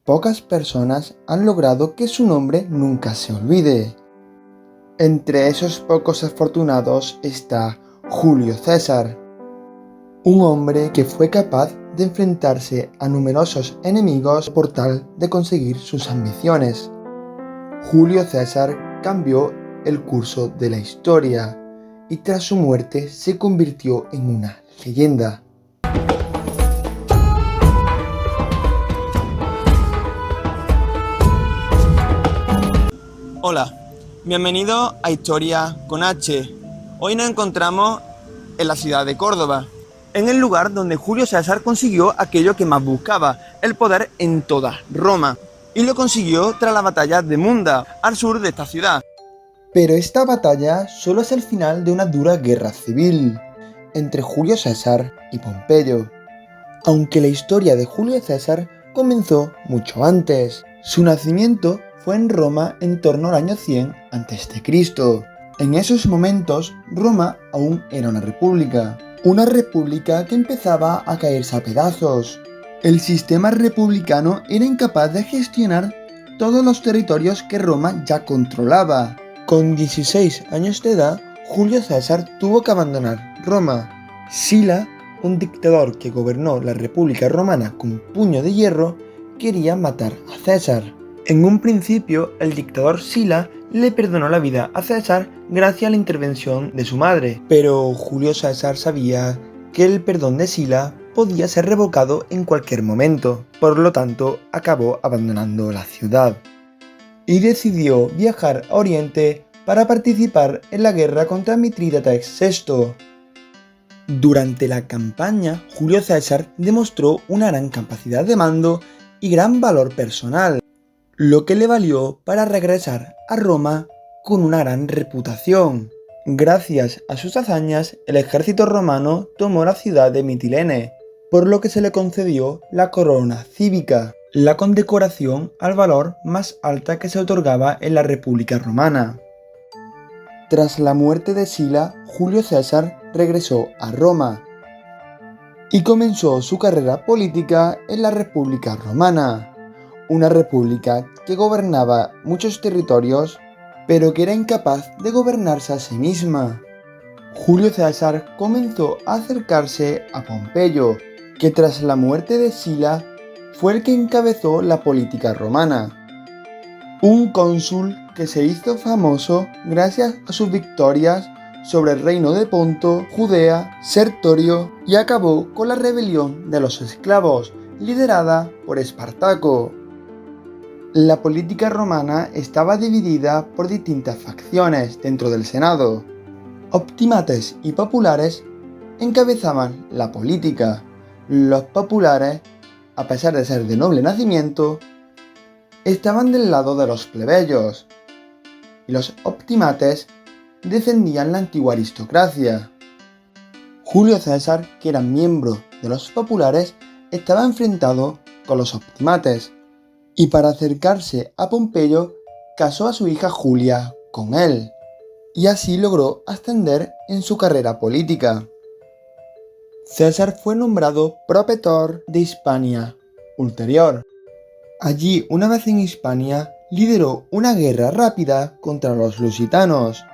Pocas personas han logrado que su nombre nunca se olvide. Entre esos pocos afortunados está Julio César, un hombre que fue capaz de enfrentarse a numerosos enemigos por tal de conseguir sus ambiciones. Julio César cambió el curso de la historia y tras su muerte se convirtió en una leyenda. Hola, bienvenido a Historia con H. Hoy nos encontramos en la ciudad de Córdoba, en el lugar donde Julio César consiguió aquello que más buscaba, el poder en toda Roma, y lo consiguió tras la batalla de Munda, al sur de esta ciudad. Pero esta batalla solo es el final de una dura guerra civil entre Julio César y Pompeyo, aunque la historia de Julio César comenzó mucho antes. Su nacimiento fue en Roma en torno al año 100 a.C. En esos momentos, Roma aún era una república que empezaba a caerse a pedazos. El sistema republicano era incapaz de gestionar todos los territorios que Roma ya controlaba. Con 16 años de edad, Julio César tuvo que abandonar Roma. Sila, un dictador que gobernó la República Romana con puño de hierro, quería matar a César. En un principio, el dictador Sila le perdonó la vida a César gracias a la intervención de su madre, pero Julio César sabía que el perdón de Sila podía ser revocado en cualquier momento, por lo tanto acabó abandonando la ciudad y decidió viajar a Oriente para participar en la guerra contra Mitrídates VI. Durante la campaña, Julio César demostró una gran capacidad de mando y gran valor personal, lo que le valió para regresar a Roma con una gran reputación. Gracias a sus hazañas, el ejército romano tomó la ciudad de Mitilene, por lo que se le concedió la corona cívica, la condecoración al valor más alta que se otorgaba en la República Romana. Tras la muerte de Sila, Julio César regresó a Roma y comenzó su carrera política en la República Romana, una república que gobernaba muchos territorios, pero que era incapaz de gobernarse a sí misma. Julio César comenzó a acercarse a Pompeyo, que tras la muerte de Sila fue el que encabezó la política romana. Un cónsul que se hizo famoso gracias a sus victorias sobre el reino de Ponto, Judea, Sertorio y acabó con la rebelión de los esclavos, liderada por Espartaco. La política romana estaba dividida por distintas facciones dentro del Senado. Optimates y populares encabezaban la política. Los populares, a pesar de ser de noble nacimiento, estaban del lado de los plebeyos, y los optimates defendían la antigua aristocracia. Julio César, que era miembro de los populares, estaba enfrentado con los optimates, y para acercarse a Pompeyo, casó a su hija Julia con él, y así logró ascender en su carrera política. César fue nombrado propetor de Hispania Ulterior. Allí, una vez en Hispania, lideró una guerra rápida contra los lusitanos.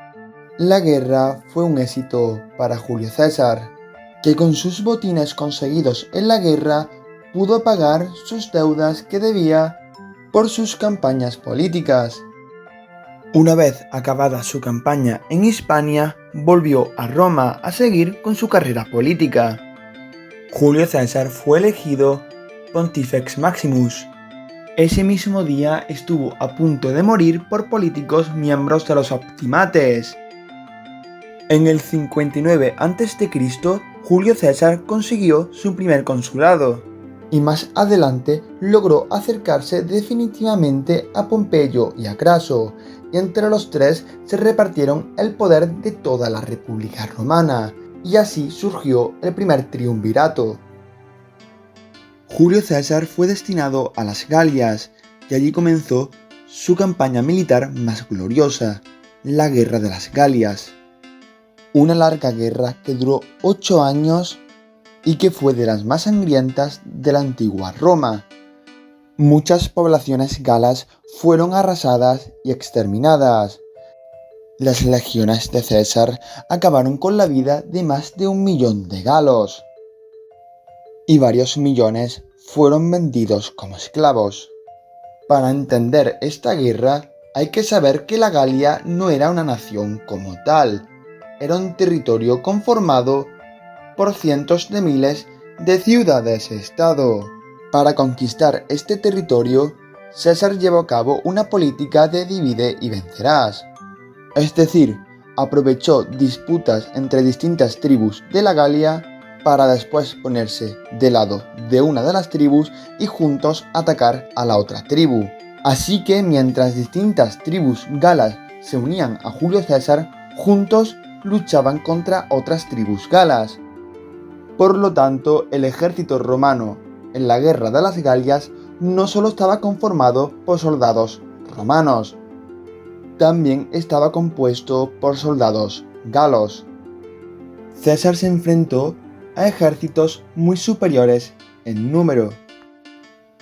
La guerra fue un éxito para Julio César, que con sus botines conseguidos en la guerra pudo pagar sus deudas que debía por sus campañas políticas. Una vez acabada su campaña en Hispania, volvió a Roma a seguir con su carrera política. Julio César fue elegido Pontifex Maximus. Ese mismo día estuvo a punto de morir por políticos miembros de los optimates. En el 59 a.C., Julio César consiguió su primer consulado, y más adelante logró acercarse definitivamente a Pompeyo y a Craso, y entre los tres se repartieron el poder de toda la República Romana, y así surgió el primer triunvirato. Julio César fue destinado a las Galias, y allí comenzó su campaña militar más gloriosa, la Guerra de las Galias. Una larga guerra que duró 8 años y que fue de las más sangrientas de la antigua Roma. Muchas poblaciones galas fueron arrasadas y exterminadas. Las legiones de César acabaron con la vida de más de 1 millón de galos, y varios millones fueron vendidos como esclavos. Para entender esta guerra, hay que saber que la Galia no era una nación como tal, era un territorio conformado por cientos de miles de ciudades-estado. Para conquistar este territorio, César llevó a cabo una política de divide y vencerás. Es decir, aprovechó disputas entre distintas tribus de la Galia para después ponerse del lado de una de las tribus y juntos atacar a la otra tribu. Así que mientras distintas tribus galas se unían a Julio César, juntos luchaban contra otras tribus galas. Por lo tanto, el ejército romano en la guerra de las Galias no solo estaba conformado por soldados romanos, también estaba compuesto por soldados galos. César se enfrentó a ejércitos muy superiores en número.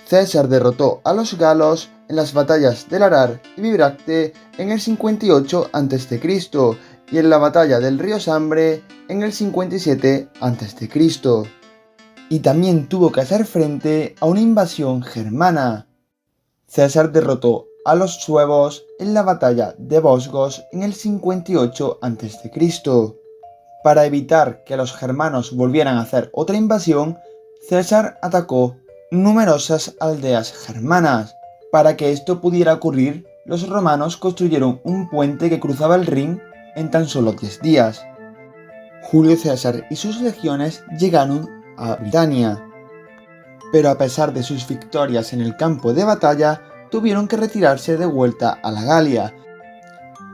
César derrotó a los galos en las batallas de Larar y Bibracte en el 58 a.C. y en la batalla del río Sambre en el 57 a.C. Y también tuvo que hacer frente a una invasión germana. César derrotó a los suevos en la batalla de Vosgos en el 58 a.C. Para evitar que los germanos volvieran a hacer otra invasión, César atacó numerosas aldeas germanas. Para que esto pudiera ocurrir, los romanos construyeron un puente que cruzaba el Rin en tan solo 10 días. Julio César y sus legiones llegaron a Britania, pero a pesar de sus victorias en el campo de batalla, tuvieron que retirarse de vuelta a la Galia,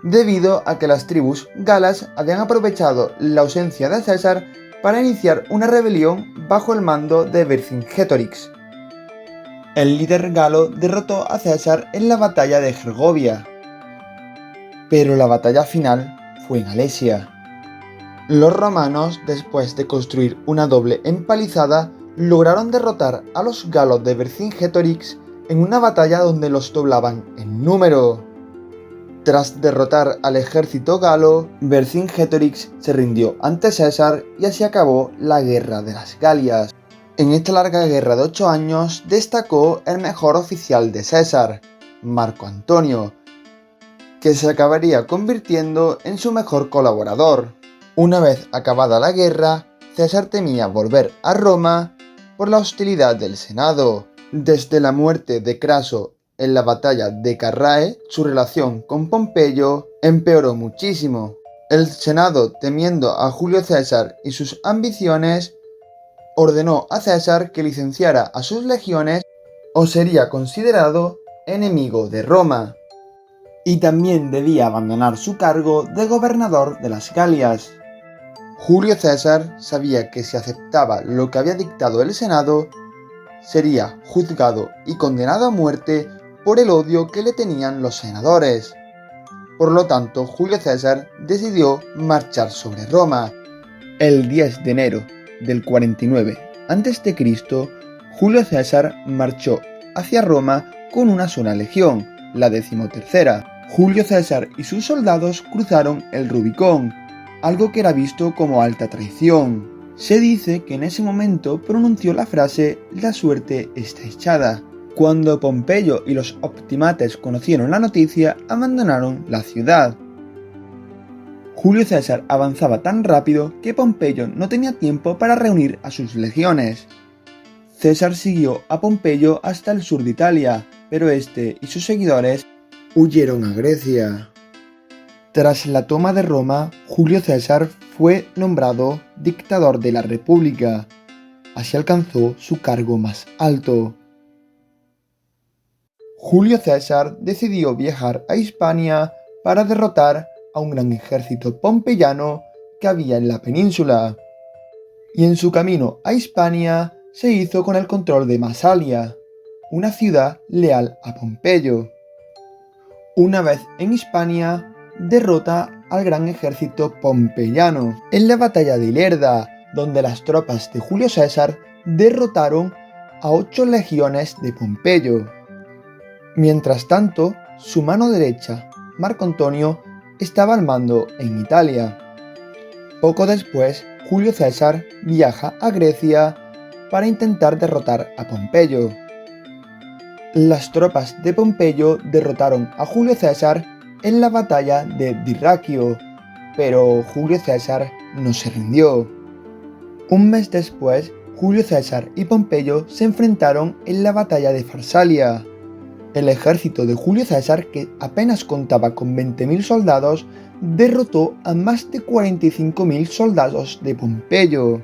debido a que las tribus galas habían aprovechado la ausencia de César para iniciar una rebelión bajo el mando de Vercingetorix. El líder galo derrotó a César en la batalla de Gergovia, pero la batalla final fue en Alesia. Los romanos, después de construir una doble empalizada, lograron derrotar a los galos de Vercingetorix en una batalla donde los doblaban en número. Tras derrotar al ejército galo, Vercingetorix se rindió ante César y así acabó la Guerra de las Galias. En esta larga guerra de 8 años destacó el mejor oficial de César, Marco Antonio, que se acabaría convirtiendo en su mejor colaborador. Una vez acabada la guerra, César temía volver a Roma por la hostilidad del Senado. Desde la muerte de Craso en la batalla de Carrae, su relación con Pompeyo empeoró muchísimo. El Senado, temiendo a Julio César y sus ambiciones, ordenó a César que licenciara a sus legiones o sería considerado enemigo de Roma. Y también debía abandonar su cargo de gobernador de las Galias. Julio César sabía que si aceptaba lo que había dictado el Senado, sería juzgado y condenado a muerte por el odio que le tenían los senadores. Por lo tanto, Julio César decidió marchar sobre Roma. El 10 de enero del 49 a.C., Julio César marchó hacia Roma con una sola legión, la 13ª. Julio César y sus soldados cruzaron el Rubicón, algo que era visto como alta traición. Se dice que en ese momento pronunció la frase «la suerte está echada». Cuando Pompeyo y los optimates conocieron la noticia, abandonaron la ciudad. Julio César avanzaba tan rápido que Pompeyo no tenía tiempo para reunir a sus legiones. César siguió a Pompeyo hasta el sur de Italia, pero este y sus seguidores huyeron a Grecia. Tras la toma de Roma, Julio César fue nombrado dictador de la República. Así alcanzó su cargo más alto. Julio César decidió viajar a Hispania para derrotar a un gran ejército pompeyano que había en la península. Y en su camino a Hispania se hizo con el control de Masalia, una ciudad leal a Pompeyo. Una vez en Hispania, derrota al gran ejército pompeyano en la batalla de Ilerda, donde las tropas de Julio César derrotaron a 8 legiones de Pompeyo. Mientras tanto, su mano derecha, Marco Antonio, estaba al mando en Italia. Poco después, Julio César viaja a Grecia para intentar derrotar a Pompeyo. Las tropas de Pompeyo derrotaron a Julio César en la batalla de Dirraquio, pero Julio César no se rindió. Un mes después, Julio César y Pompeyo se enfrentaron en la batalla de Farsalia. El ejército de Julio César, que apenas contaba con 20.000 soldados, derrotó a más de 45.000 soldados de Pompeyo.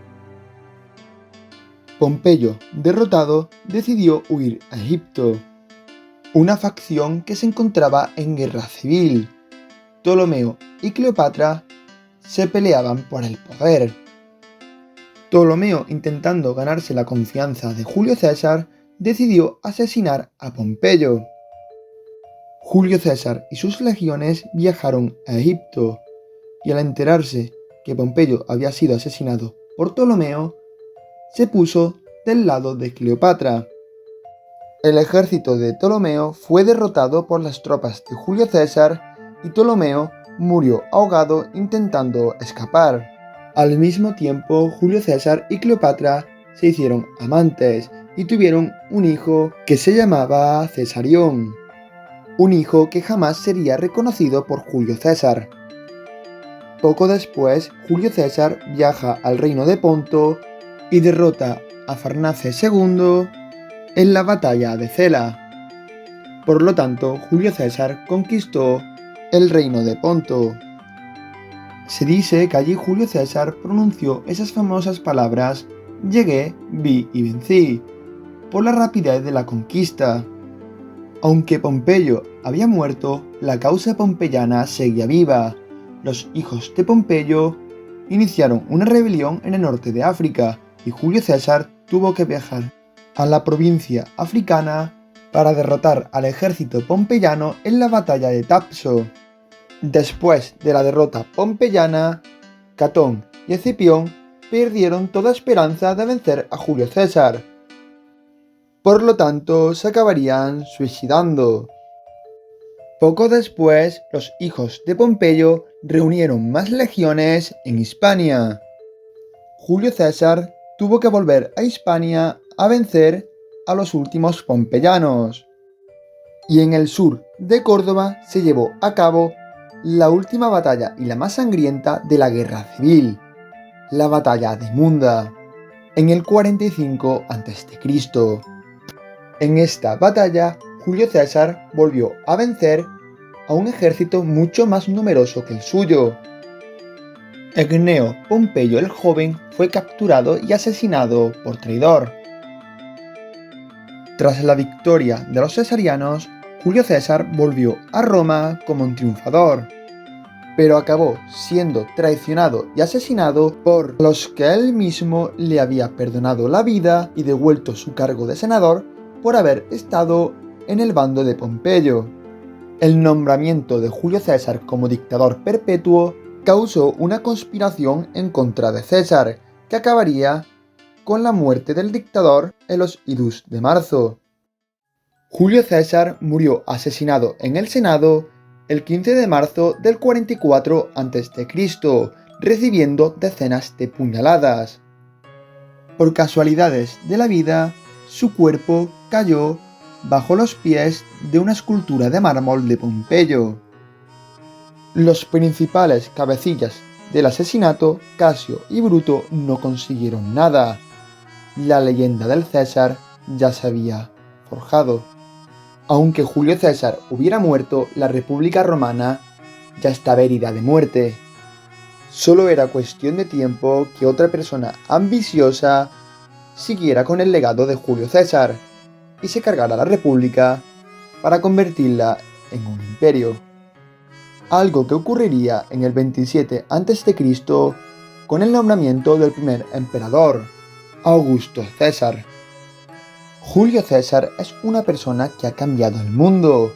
Pompeyo, derrotado, decidió huir a Egipto. Una facción que se encontraba en guerra civil. Ptolomeo y Cleopatra se peleaban por el poder. Ptolomeo, intentando ganarse la confianza de Julio César, decidió asesinar a Pompeyo. Julio César y sus legiones viajaron a Egipto, y al enterarse que Pompeyo había sido asesinado por Ptolomeo, se puso del lado de Cleopatra. El ejército de Ptolomeo fue derrotado por las tropas de Julio César y Ptolomeo murió ahogado intentando escapar. Al mismo tiempo, Julio César y Cleopatra se hicieron amantes y tuvieron un hijo que se llamaba Cesarión, un hijo que jamás sería reconocido por Julio César. Poco después, Julio César viaja al reino de Ponto y derrota a Farnace II en la batalla de Cela. Por lo tanto, Julio César conquistó el reino de Ponto. Se dice que allí Julio César pronunció esas famosas palabras: llegué, vi y vencí, por la rapidez de la conquista. Aunque Pompeyo había muerto, la causa pompeyana seguía viva. Los hijos de Pompeyo iniciaron una rebelión en el norte de África y Julio César tuvo que viajar a la provincia africana para derrotar al ejército pompeyano en la batalla de Tapso. Después de la derrota pompeyana, Catón y Escipión perdieron toda esperanza de vencer a Julio César. Por lo tanto, se acabarían suicidando. Poco después, los hijos de Pompeyo reunieron más legiones en Hispania. Julio César tuvo que volver a Hispania a vencer a los últimos pompeyanos. Y en el sur de Córdoba se llevó a cabo la última batalla y la más sangrienta de la guerra civil, la batalla de Munda, en el 45 a.C. En esta batalla, Julio César volvió a vencer a un ejército mucho más numeroso que el suyo. Gneo Pompeyo el Joven fue capturado y asesinado por traidor. Tras la victoria de los cesarianos, Julio César volvió a Roma como un triunfador, pero acabó siendo traicionado y asesinado por los que él mismo le había perdonado la vida y devuelto su cargo de senador por haber estado en el bando de Pompeyo. El nombramiento de Julio César como dictador perpetuo causó una conspiración en contra de César, que acabaría con la muerte del dictador en los idus de marzo. Julio César murió asesinado en el Senado el 15 de marzo del 44 a.C., recibiendo decenas de puñaladas. Por casualidades de la vida, su cuerpo cayó bajo los pies de una escultura de mármol de Pompeyo. Los principales cabecillas del asesinato, Casio y Bruto, no consiguieron nada. La leyenda del César ya se había forjado. Aunque Julio César hubiera muerto, la República Romana ya estaba herida de muerte. Solo era cuestión de tiempo que otra persona ambiciosa siguiera con el legado de Julio César y se cargara la República para convertirla en un imperio. Algo que ocurriría en el 27 a.C. con el nombramiento del primer emperador, Augusto César. Julio César es una persona que ha cambiado el mundo.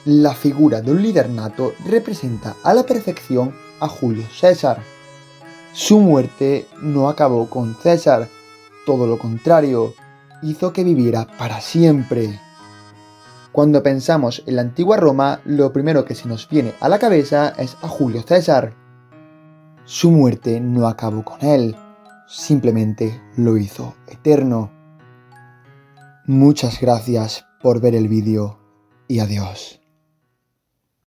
La figura de un líder nato representa a la perfección a Julio César. Su muerte no acabó con César, todo lo contrario, hizo que viviera para siempre. Cuando pensamos en la antigua Roma, lo primero que se nos viene a la cabeza es a Julio César. Su muerte no acabó con él, simplemente lo hizo eterno. Muchas gracias por ver el vídeo y adiós.